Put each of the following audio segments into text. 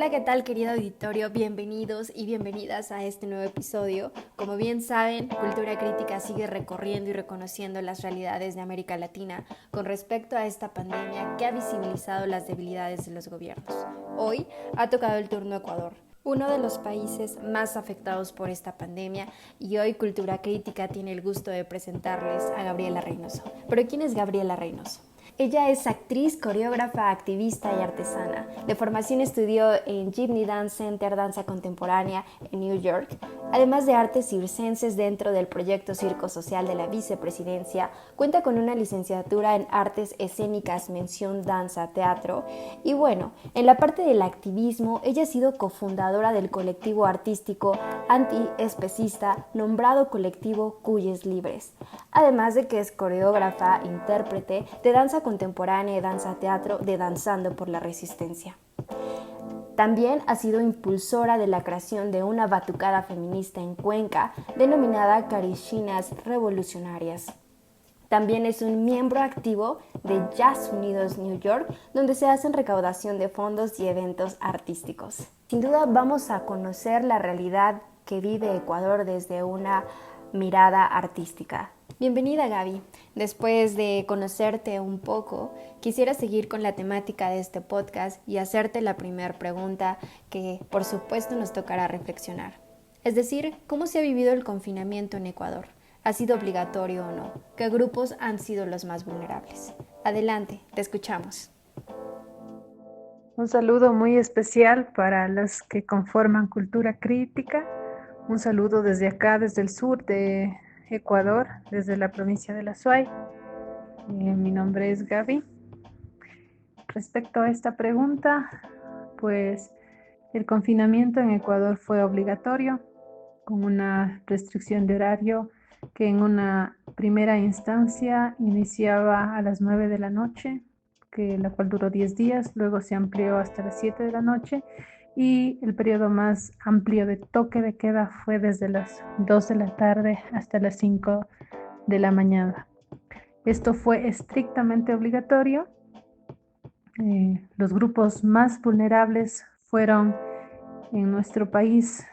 Hola, ¿qué tal, querido auditorio? Bienvenidos y bienvenidas a este nuevo episodio. Como bien saben, Cultura Crítica sigue recorriendo y reconociendo las realidades de América Latina con respecto a esta pandemia que ha visibilizado las debilidades de los gobiernos. Hoy ha tocado el turno a Ecuador, uno de los países más afectados por esta pandemia, y hoy Cultura Crítica tiene el gusto de presentarles a Gabriela Reynoso. ¿Pero quién es Gabriela Reynoso? Ella es actriz, coreógrafa, activista y artesana. De formación estudió en Gibney Dance Center Danza Contemporánea en New York, además de artes circenses dentro del proyecto Circo Social de la Vicepresidencia. Cuenta con una licenciatura en artes escénicas, mención danza, teatro. Y bueno, en la parte del activismo, ella ha sido cofundadora del colectivo artístico antiespecista nombrado Colectivo Cuyes Libres. Además de que es coreógrafa, intérprete de danza contemporánea y danza teatro de Danzando por la Resistencia. También ha sido impulsora de la creación de una batucada feminista en Cuenca denominada Carishinas Revolucionarias. También es un miembro activo de Jazz Unidos New York, donde se hacen recaudación de fondos y eventos artísticos. Sin duda vamos a conocer la realidad que vive Ecuador desde una mirada artística. Bienvenida, Gaby. Después de conocerte un poco, quisiera seguir con la temática de este podcast y hacerte la primera pregunta que, por supuesto, nos tocará reflexionar. Es decir, ¿cómo se ha vivido el confinamiento en Ecuador? ¿Ha sido obligatorio o no? ¿Qué grupos han sido los más vulnerables? Adelante, te escuchamos. Un saludo muy especial para los que conforman Cultura Crítica. Un saludo desde acá, desde el sur de Ecuador, desde la provincia de La Suay. Mi nombre es Gaby. Respecto a esta pregunta, pues el confinamiento en Ecuador fue obligatorio, con una restricción de horario que en una primera instancia iniciaba a las 9 de la noche, la cual duró 10 días, luego se amplió hasta las 7 de la noche y el periodo más amplio de toque de queda fue desde las 2 de la tarde hasta las 5 de la mañana. Esto fue estrictamente obligatorio. Los grupos más vulnerables fueron en nuestro país,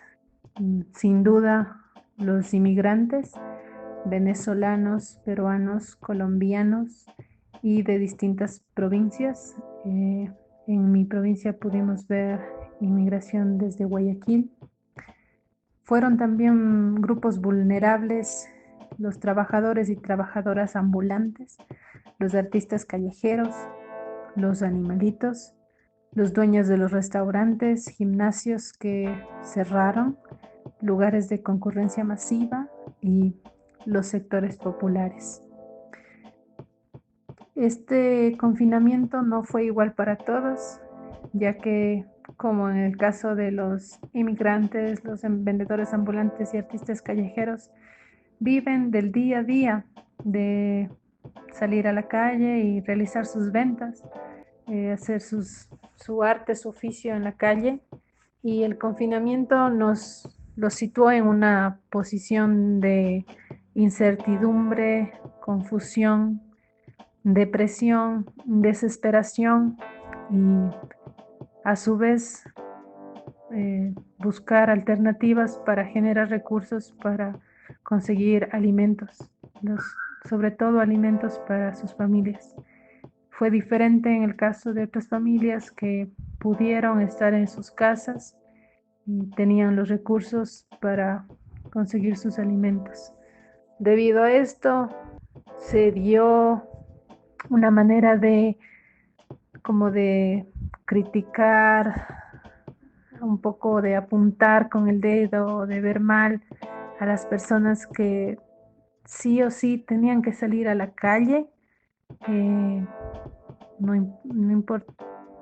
sin duda, los inmigrantes venezolanos, peruanos, colombianos y de distintas provincias. En mi provincia pudimos ver inmigración desde Guayaquil. Fueron también grupos vulnerables los trabajadores y trabajadoras ambulantes, los artistas callejeros, los animalitos, los dueños de los restaurantes, gimnasios que cerraron, lugares de concurrencia masiva y los sectores populares. Este confinamiento no fue igual para todos, ya que, como en el caso de los inmigrantes, los vendedores ambulantes y artistas callejeros, viven del día a día, de salir a la calle y realizar sus ventas, hacer su arte, su oficio en la calle, y el confinamiento los situó en una posición de incertidumbre, confusión, depresión, desesperación y a su vez buscar alternativas para generar recursos para conseguir alimentos, sobre todo alimentos para sus familias. Fue diferente en el caso de otras familias que pudieron estar en sus casas y tenían los recursos para conseguir sus alimentos. Debido a esto, se dio una manera como de criticar, un poco de apuntar con el dedo, de ver mal a las personas que sí o sí tenían que salir a la calle, eh,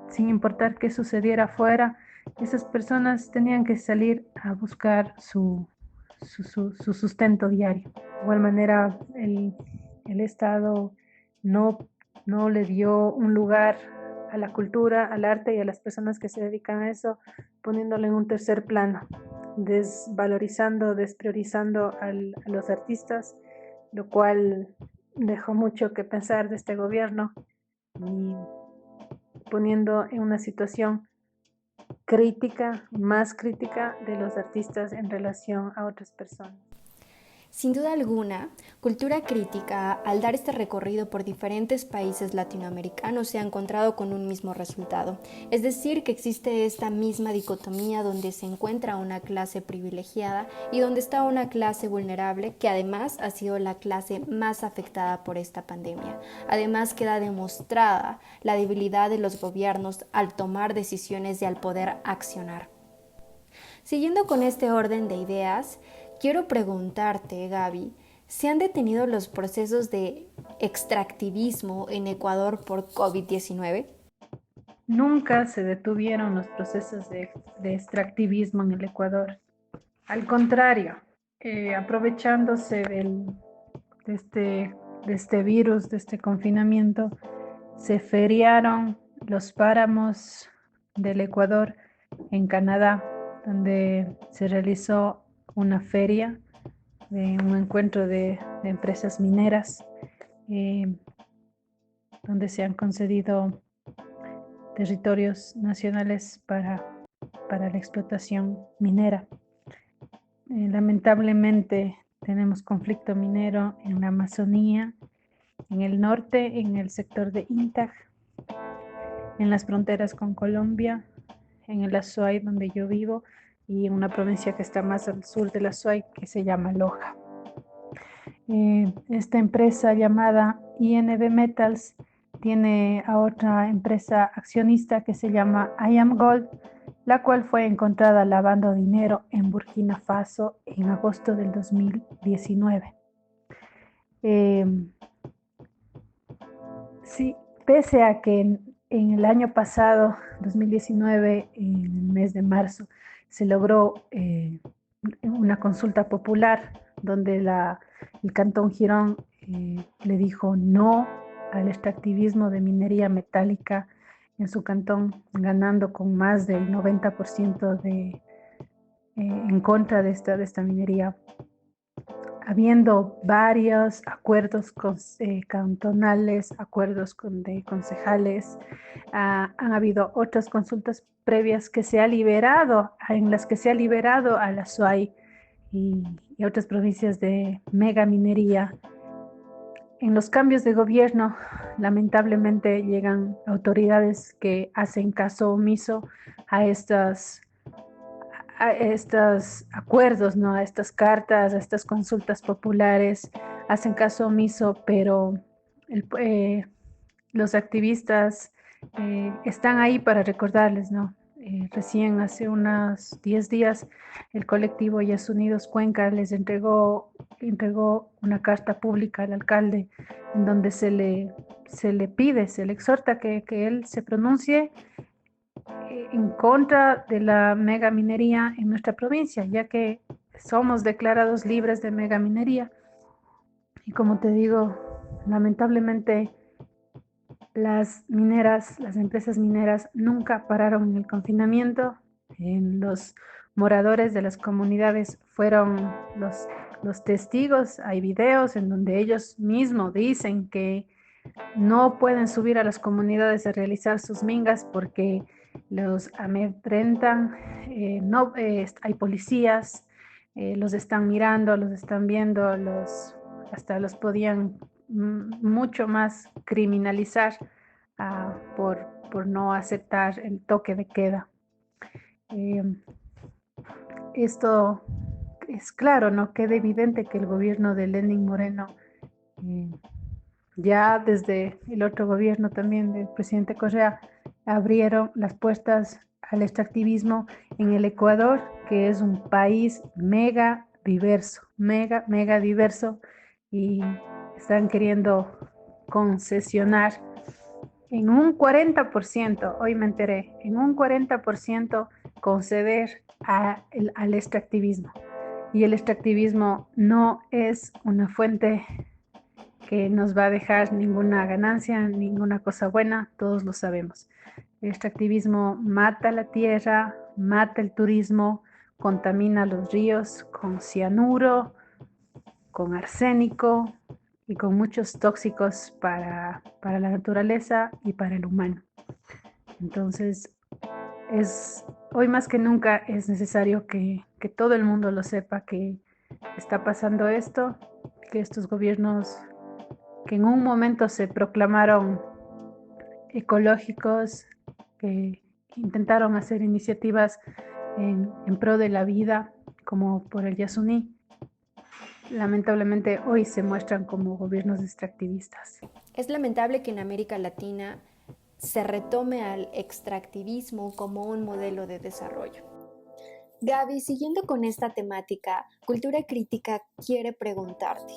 sin importar qué sucediera afuera. Esas personas tenían que salir a buscar su sustento diario. De igual manera, el Estado no, no le dio un lugar a la cultura, al arte y a las personas que se dedican a eso, poniéndolo en un tercer plano, desvalorizando, despriorizando a los artistas, lo cual dejó mucho que pensar de este gobierno y poniendo en una situación crítica, más crítica de los artistas en relación a otras personas. Sin duda alguna, Cultura Crítica, al dar este recorrido por diferentes países latinoamericanos, se ha encontrado con un mismo resultado. Es decir, que existe esta misma dicotomía donde se encuentra una clase privilegiada y donde está una clase vulnerable, que además ha sido la clase más afectada por esta pandemia. Además, queda demostrada la debilidad de los gobiernos al tomar decisiones y al poder accionar. Siguiendo con este orden de ideas, quiero preguntarte, Gaby, ¿se han detenido los procesos de extractivismo en Ecuador por COVID-19? Nunca se detuvieron los procesos de extractivismo en el Ecuador. Al contrario, aprovechándose de, este, de este virus, de este confinamiento, se feriaron los páramos del Ecuador en Canadá, donde se realizó una feria de un encuentro de empresas mineras, eh, donde se han concedido territorios nacionales para la explotación minera. Lamentablemente tenemos conflicto minero en la Amazonía, en el norte, en el sector de Intag, en las fronteras con Colombia, en el Azuay donde yo vivo y en una provincia que está más al sur del Azuay que se llama Loja. Esta empresa llamada INB Metals tiene a otra empresa accionista que se llama IAM Gold, la cual fue encontrada lavando dinero en Burkina Faso en agosto del 2019. Sí, pese a que en el año pasado, 2019, en el mes de marzo, se logró una consulta popular donde el Cantón Girón le dijo no al extractivismo de minería metálica en su cantón, ganando con más del 90% en contra de esta minería, habiendo varios acuerdos cantonales, acuerdos de concejales. Han habido otras consultas previas que se ha liberado, en las que se ha liberado a la SUAY y otras provincias de mega minería. En los cambios de gobierno, lamentablemente llegan autoridades que hacen caso omiso a estos acuerdos, ¿no? A estas cartas, a estas consultas populares, hacen caso omiso, pero los activistas están ahí para recordarles, ¿no? Recién hace unos 10 días el colectivo Yes Unidos Cuenca les entregó una carta pública al alcalde en donde se le pide, se le exhorta que él se pronuncie en contra de la megaminería en nuestra provincia, ya que somos declarados libres de megaminería. Y como te digo, lamentablemente las empresas mineras nunca pararon en el confinamiento. Los moradores de las comunidades fueron los testigos. Hay videos en donde ellos mismos dicen que no pueden subir a las comunidades a realizar sus mingas porque los amedrentan, no, hay policías, los están mirando, los están viendo, hasta los podían mucho más criminalizar por no aceptar el toque de queda. Esto es claro, ¿no? Queda evidente que el gobierno de Lenín Moreno, ya desde el otro gobierno también del presidente Correa, abrieron las puertas al extractivismo en el Ecuador, que es un país mega diverso, mega diverso, y están queriendo concesionar en un 40%, hoy me enteré, en un 40% conceder al extractivismo. Y el extractivismo no es una fuente que nos va a dejar ninguna ganancia, ninguna cosa buena, todos lo sabemos. El extractivismo mata la tierra, mata el turismo, contamina los ríos con cianuro, con arsénico y con muchos tóxicos para la naturaleza y para el humano. Entonces, Hoy más que nunca es necesario que todo el mundo lo sepa, que está pasando esto, que estos gobiernos que en un momento se proclamaron ecológicos, que intentaron hacer iniciativas en pro de la vida, como por el Yasuní, lamentablemente hoy se muestran como gobiernos extractivistas. Es lamentable que en América Latina se retome al extractivismo como un modelo de desarrollo. Gaby, siguiendo con esta temática, Cultura Crítica quiere preguntarte,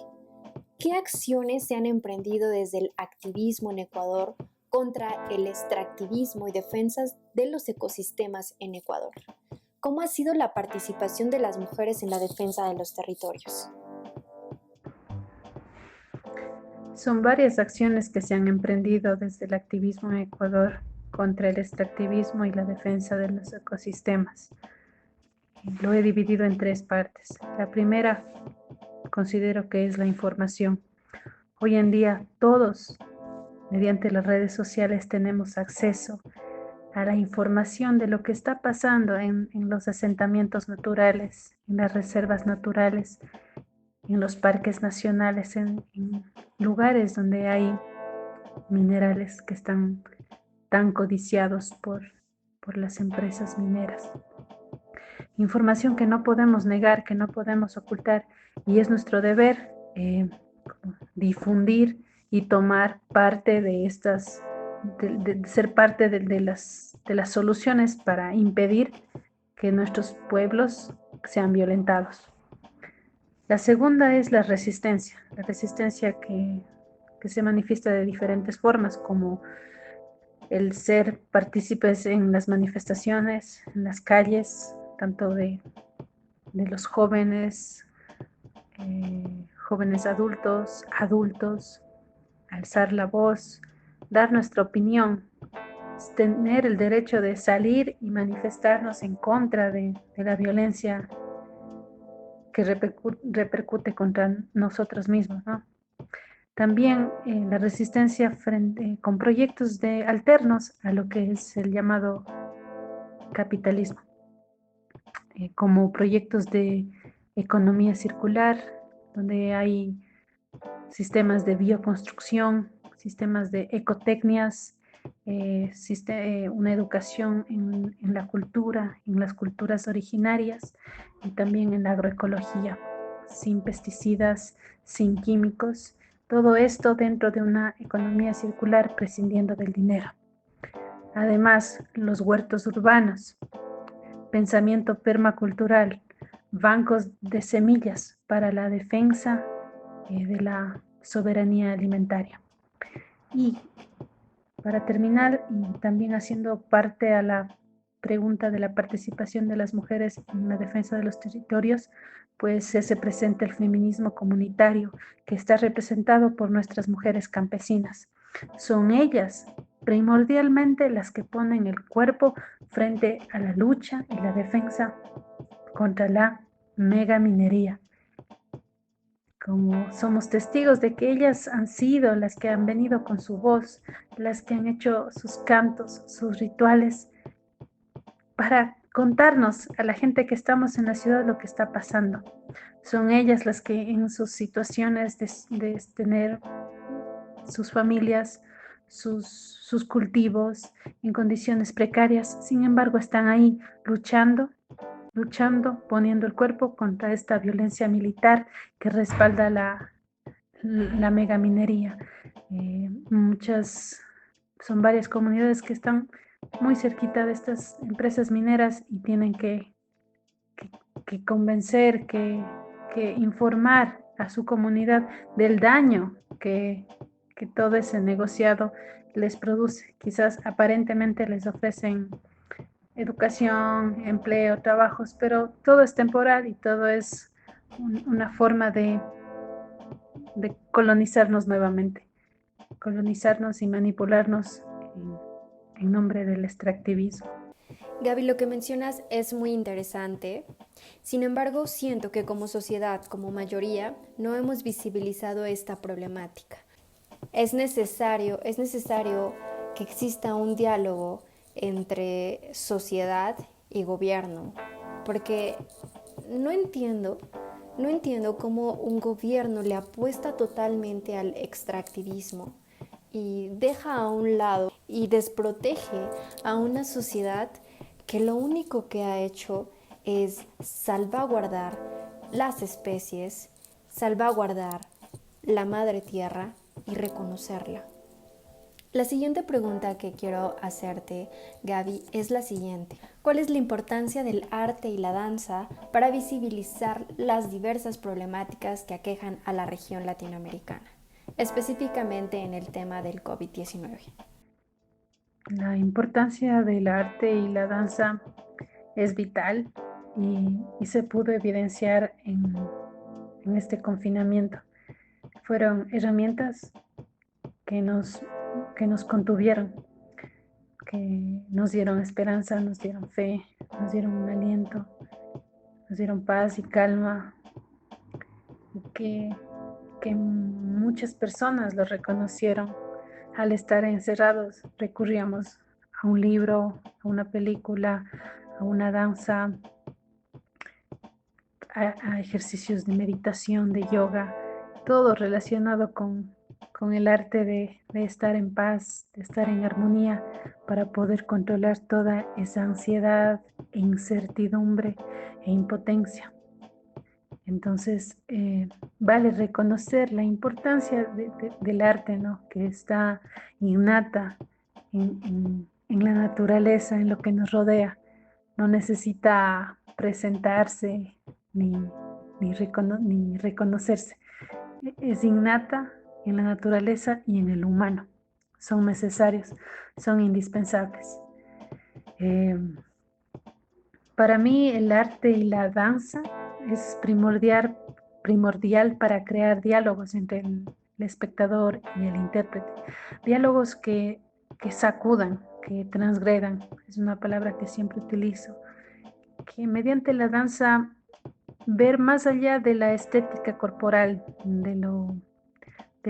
¿qué acciones se han emprendido desde el activismo en Ecuador contra el extractivismo y defensas de los ecosistemas en Ecuador? ¿Cómo ha sido la participación de las mujeres en la defensa de los territorios? Son varias acciones que se han emprendido desde el activismo en Ecuador contra el extractivismo y la defensa de los ecosistemas. Lo he dividido en 3 partes. La primera considero que es la información. Hoy en día todos, mediante las redes sociales, tenemos acceso a la información de lo que está pasando en los asentamientos naturales, en las reservas naturales, en los parques nacionales, en lugares donde hay minerales que están tan codiciados por las empresas mineras. Información que no podemos negar, que no podemos ocultar, y es nuestro deber difundir y tomar parte de estas, de ser parte de las soluciones para impedir que nuestros pueblos sean violentados. La segunda es la resistencia que se manifiesta de diferentes formas, como el ser partícipes en las manifestaciones, en las calles, tanto de los jóvenes, jóvenes adultos, alzar la voz, dar nuestra opinión, tener el derecho de salir y manifestarnos en contra de la violencia que repercute contra nosotros mismos, ¿no? También la resistencia con proyectos alternos a lo que es el llamado capitalismo, como proyectos de economía circular, donde hay sistemas de bioconstrucción, sistemas de ecotecnias, una educación en la cultura, en las culturas originarias y también en la agroecología, sin pesticidas, sin químicos, todo esto dentro de una economía circular prescindiendo del dinero. Además, los huertos urbanos, pensamiento permacultural, bancos de semillas para la defensa de la soberanía alimentaria. Y para terminar, y también haciendo parte a la pregunta de la participación de las mujeres en la defensa de los territorios, pues se hace presente el feminismo comunitario, que está representado por nuestras mujeres campesinas. Son ellas primordialmente las que ponen el cuerpo frente a la lucha y la defensa contra la megaminería. Como somos testigos de que ellas han sido las que han venido con su voz, las que han hecho sus cantos, sus rituales, para contarnos a la gente que estamos en la ciudad lo que está pasando. Son ellas las que en sus situaciones de tener sus familias, sus cultivos en condiciones precarias, sin embargo están ahí luchando, poniendo el cuerpo contra esta violencia militar que respalda la megaminería. Son varias comunidades que están muy cerquita de estas empresas mineras y tienen que convencer, que informar a su comunidad del daño que todo ese negociado les produce. Quizás aparentemente les ofrecen educación, empleo, trabajos, pero todo es temporal y todo es una forma de colonizarnos nuevamente, colonizarnos y manipularnos en nombre del extractivismo. Gaby, lo que mencionas es muy interesante. Sin embargo, siento que como sociedad, como mayoría, no hemos visibilizado esta problemática. Es necesario que exista un diálogo entre sociedad y gobierno, porque no entiendo cómo un gobierno le apuesta totalmente al extractivismo y deja a un lado y desprotege a una sociedad que lo único que ha hecho es salvaguardar las especies, salvaguardar la madre tierra y reconocerla. La siguiente pregunta que quiero hacerte, Gaby, es la siguiente. ¿Cuál es la importancia del arte y la danza para visibilizar las diversas problemáticas que aquejan a la región latinoamericana, específicamente en el tema del COVID-19? La importancia del arte y la danza es vital y se pudo evidenciar en este confinamiento. Fueron herramientas que nos contuvieron, que nos dieron esperanza, nos dieron fe, nos dieron un aliento, nos dieron paz y calma, y que muchas personas lo reconocieron. Al estar encerrados, recurríamos a un libro, a una película, a una danza, a ejercicios de meditación, de yoga, todo relacionado con el arte de estar en paz, de estar en armonía, para poder controlar toda esa ansiedad e incertidumbre e impotencia. Entonces, vale reconocer la importancia del arte, ¿no? Que está innata en la naturaleza, en lo que nos rodea. No necesita presentarse ni reconocerse. Es innata en la naturaleza y en el humano. Son necesarios, son indispensables. Para mí el arte y la danza es primordial para crear diálogos entre el espectador y el intérprete. Diálogos que sacudan, que transgredan, es una palabra que siempre utilizo, que mediante la danza ver más allá de la estética corporal, de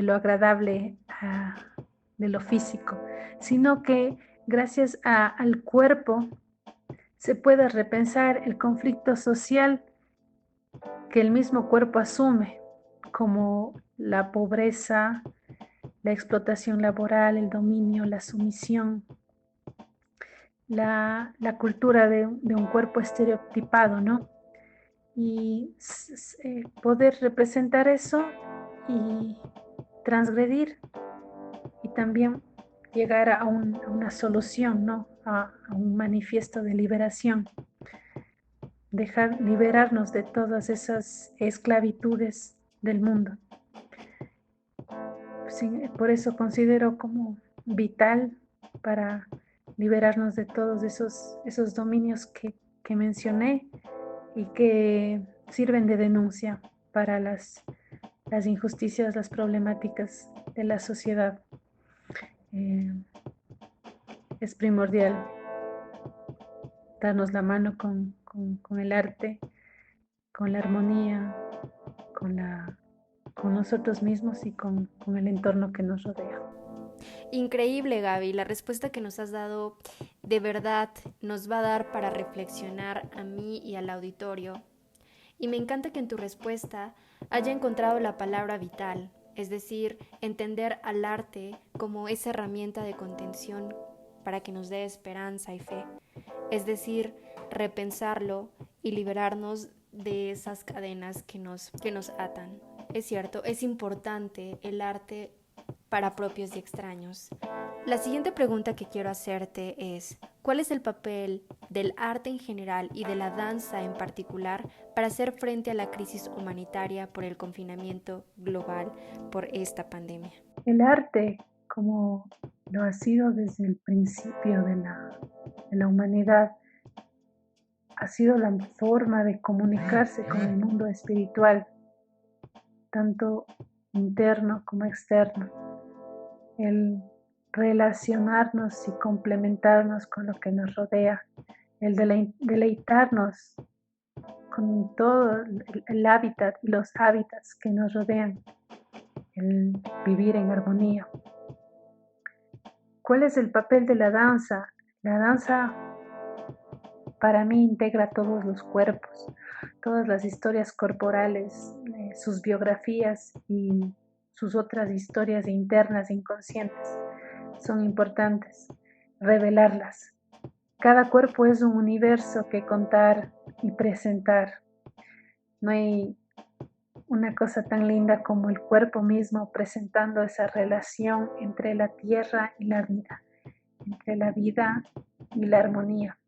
lo agradable, de lo físico, sino que gracias al cuerpo se puede repensar el conflicto social que el mismo cuerpo asume, como la pobreza, la explotación laboral, el dominio, la sumisión, la cultura de un cuerpo estereotipado, ¿no? Y poder representar eso y transgredir y también llegar a una solución, ¿no? A un manifiesto de liberación. Liberarnos de todas esas esclavitudes del mundo. Sí, por eso considero como vital para liberarnos de todos esos dominios que mencioné y que sirven de denuncia para las injusticias, las problemáticas de la sociedad. Es primordial darnos la mano con el arte, con la armonía, con nosotros mismos y con el entorno que nos rodea. Increíble, Gaby. La respuesta que nos has dado de verdad nos va a dar para reflexionar a mí y al auditorio. Y me encanta que en tu respuesta haya encontrado la palabra vital, es decir, entender al arte como esa herramienta de contención para que nos dé esperanza y fe. Es decir, repensarlo y liberarnos de esas cadenas que nos atan. Es cierto, es importante el arte para propios y extraños. La siguiente pregunta que quiero hacerte es, ¿cuál es el papel del arte en general y de la danza en particular para hacer frente a la crisis humanitaria por el confinamiento global por esta pandemia? El arte, como lo ha sido desde el principio de la humanidad, ha sido la forma de comunicarse con el mundo espiritual, tanto interno como externo. El relacionarnos y complementarnos con lo que nos rodea, el deleitarnos con todo el hábitat y los hábitats que nos rodean, el vivir en armonía. ¿Cuál es el papel de la danza? La danza para mí integra todos los cuerpos, todas las historias corporales, sus biografías y sus otras historias internas e inconscientes. Son importantes revelarlas. Cada cuerpo es un universo que contar y presentar. No hay una cosa tan linda como el cuerpo mismo presentando esa relación entre la tierra y la vida, entre la vida y la armonía.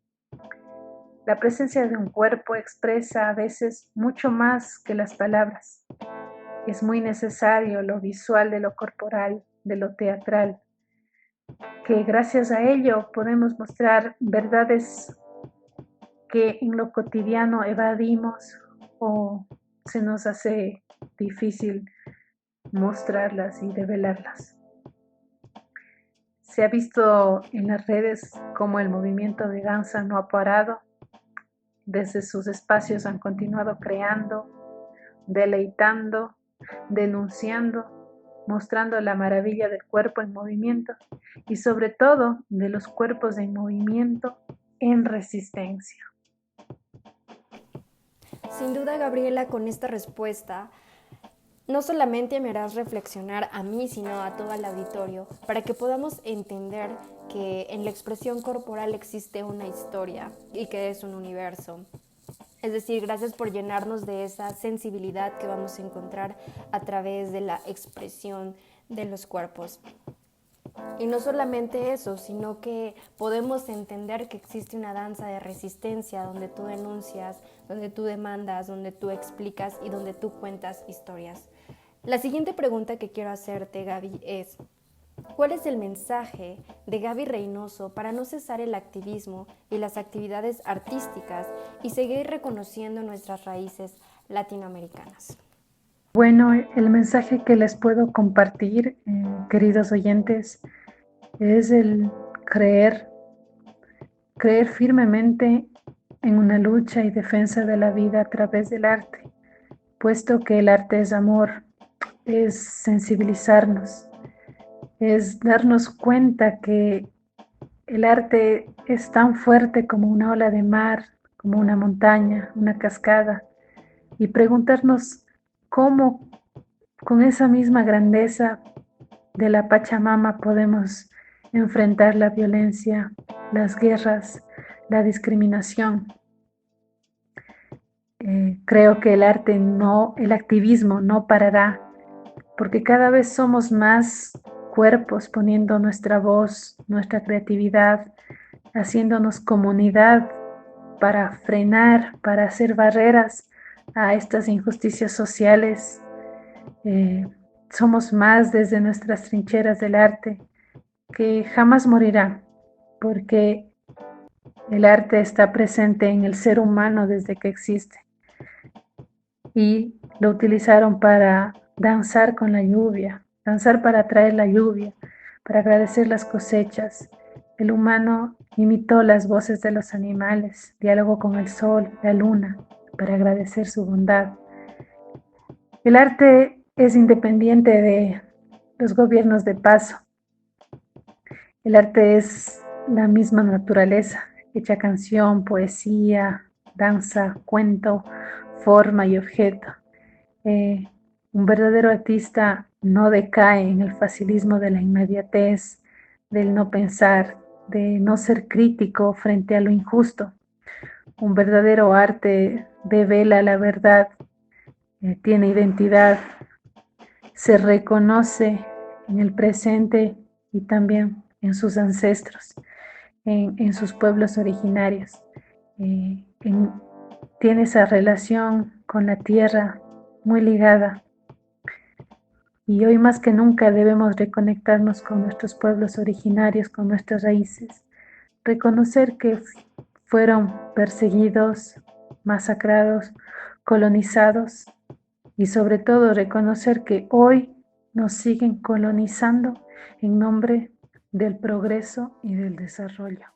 La presencia de un cuerpo expresa a veces mucho más que las palabras. Es muy necesario lo visual de lo corporal, de lo teatral, que gracias a ello podemos mostrar verdades que en lo cotidiano evadimos o se nos hace difícil mostrarlas y develarlas. Se ha visto en las redes cómo el movimiento de danza no ha parado. Desde sus espacios han continuado creando, deleitando, denunciando, mostrando la maravilla del cuerpo en movimiento y sobre todo de los cuerpos en movimiento en resistencia. Sin duda, Gabriela, con esta respuesta no solamente me harás reflexionar a mí, sino a todo el auditorio, para que podamos entender que en la expresión corporal existe una historia y que es un universo. Es decir, gracias por llenarnos de esa sensibilidad que vamos a encontrar a través de la expresión de los cuerpos. Y no solamente eso, sino que podemos entender que existe una danza de resistencia donde tú denuncias, donde tú demandas, donde tú explicas y donde tú cuentas historias. La siguiente pregunta que quiero hacerte, Gaby, es: ¿cuál es el mensaje de Gaby Reynoso para no cesar el activismo y las actividades artísticas y seguir reconociendo nuestras raíces latinoamericanas? Bueno, el mensaje que les puedo compartir, queridos oyentes, es el creer firmemente en una lucha y defensa de la vida a través del arte, puesto que el arte es amor, es sensibilizarnos, es darnos cuenta que el arte es tan fuerte como una ola de mar, como una montaña, una cascada, y preguntarnos cómo con esa misma grandeza de la Pachamama podemos enfrentar la violencia, las guerras, la discriminación. Creo que el activismo no parará, porque cada vez somos más cuerpos poniendo nuestra voz, nuestra creatividad, haciéndonos comunidad para frenar, para hacer barreras a estas injusticias sociales. Somos más desde nuestras trincheras del arte, que jamás morirá, porque el arte está presente en el ser humano desde que existe. Y lo utilizaron para danzar con la lluvia, danzar para atraer la lluvia, para agradecer las cosechas. El humano imitó las voces de los animales, dialogó con el sol, la luna, para agradecer su bondad. El arte es independiente de los gobiernos de paso. El arte es la misma naturaleza, hecha canción, poesía, danza, cuento, forma y objeto. Un verdadero artista no decae en el facilismo de la inmediatez, del no pensar, de no ser crítico frente a lo injusto. Un verdadero arte devela la verdad, tiene identidad, se reconoce en el presente y también en sus ancestros, en sus pueblos originarios. Tiene esa relación con la tierra muy ligada. Y hoy más que nunca debemos reconectarnos con nuestros pueblos originarios, con nuestras raíces, reconocer que fueron perseguidos, masacrados, colonizados y sobre todo reconocer que hoy nos siguen colonizando en nombre del progreso y del desarrollo.